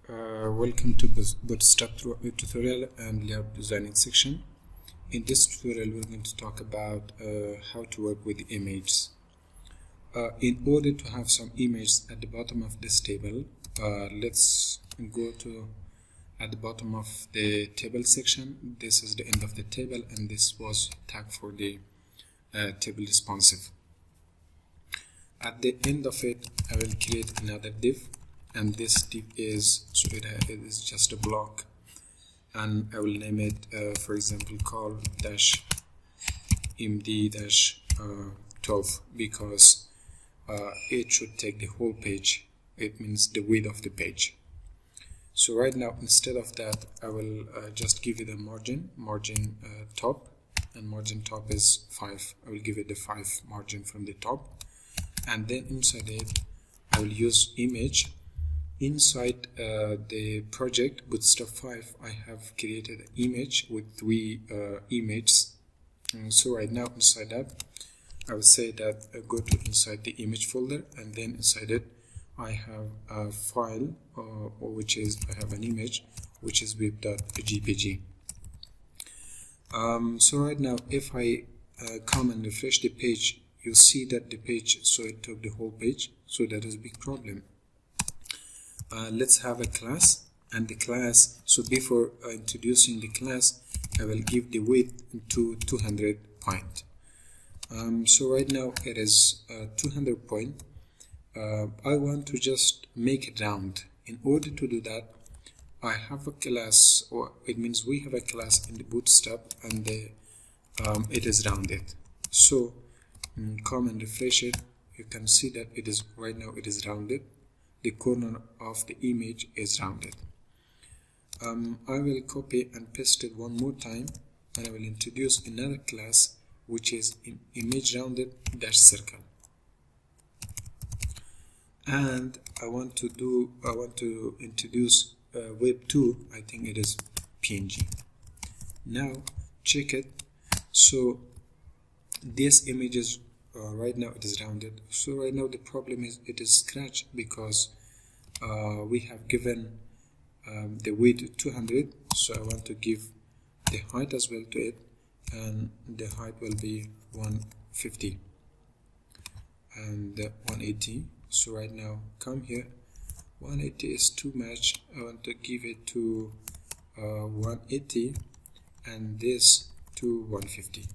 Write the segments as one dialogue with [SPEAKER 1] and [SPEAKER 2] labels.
[SPEAKER 1] Welcome to Bootstrap tutorial and layout designing section. In this tutorial we're going to talk about how to work with images. In order to have some images at the bottom of this table, let's go to at the bottom of the table section. This is the end of the table and this was tag for the table responsive. At the end of it I will create another div, and this div is it is just a block, and I will name it for example call dash md dash 12 because it should take the whole page. It means the width of the page. So right now instead of that I will just give it a margin top, and margin top is 5. I will give it the 5 margin from the top, and then inside it I will use image. Inside the project Bootstrap 5 I have created an image with 3 images. So right now inside that I will say that go to inside the image folder, and then inside it I have a file which is I have an image which is web.jpg. So right now if I come and refresh the page, you see that the page, so it took the whole page, so that is a big problem. Let's have a class, and the class, so before introducing the class I will give the width to 200 point. So right now it is 200 point. I want to just make it round. In order to do that I have a class, or it means we have a class in the Bootstrap, and it is rounded. So come and refresh it, you can see that it is right now it is rounded. The corner of the image is rounded. I will copy and paste it one more time, and I will introduce another class which is image rounded dash circle, and I want to introduce web 2, I think it is PNG. Now check it. So this image is right now it is rounded. So right now the problem is it is scratched because we have given the width 200, so I want to give the height as well to it, and the height will be 150 and 180. So right now come here, 180 is too much, I want to give it to 180 and this to 150.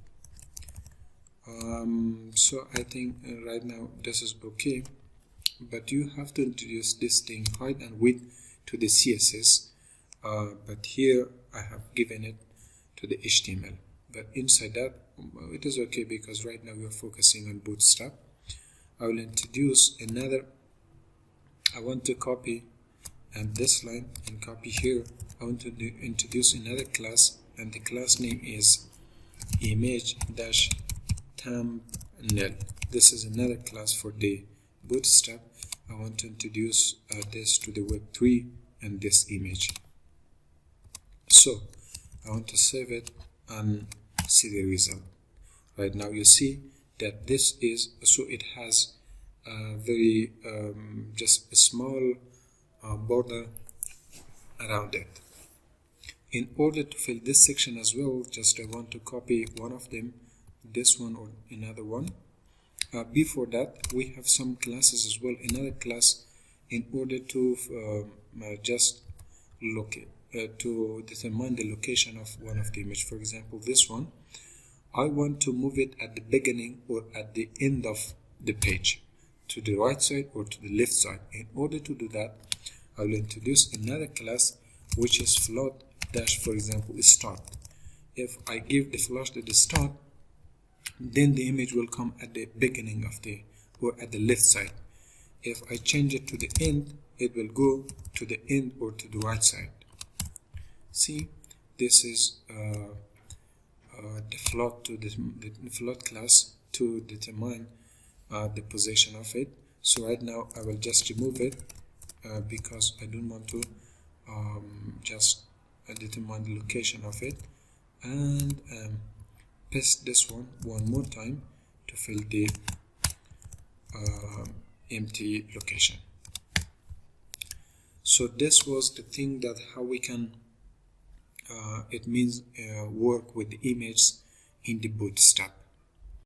[SPEAKER 1] So I think right now this is okay, but you have to introduce this thing height and width to the CSS, but here I have given it to the HTML, but inside that it is okay because right now we are focusing on Bootstrap. I will introduce another, I want to copy and this line and copy here. I want to introduce another class, and the class name is image dash thumbnail. This is another class for the Bootstrap. I want to introduce this to the web 3 and this image. So I want to save it and see the result. Right now you see that this is, so it has a very just a small border around it. In order to fill this section as well, just I want to copy one of them, this one or another one. Before that we have some classes as well, another class, in order to just locate to determine the location of one of the image. For example this one, I want to move it at the beginning or at the end of the page, to the right side or to the left side. In order to do that I will introduce another class which is float dash, for example start. If I give the float at the start, then the image will come at the beginning of the, or at the left side. If I change it to the end, it will go to the end or to the right side. See, this is the float to the float class to determine the position of it. So right now I will just remove it because I don't want to just determine the location of it, and paste this one more time to fill the empty location. So this was the thing that how we can it means work with the images in the Bootstrap.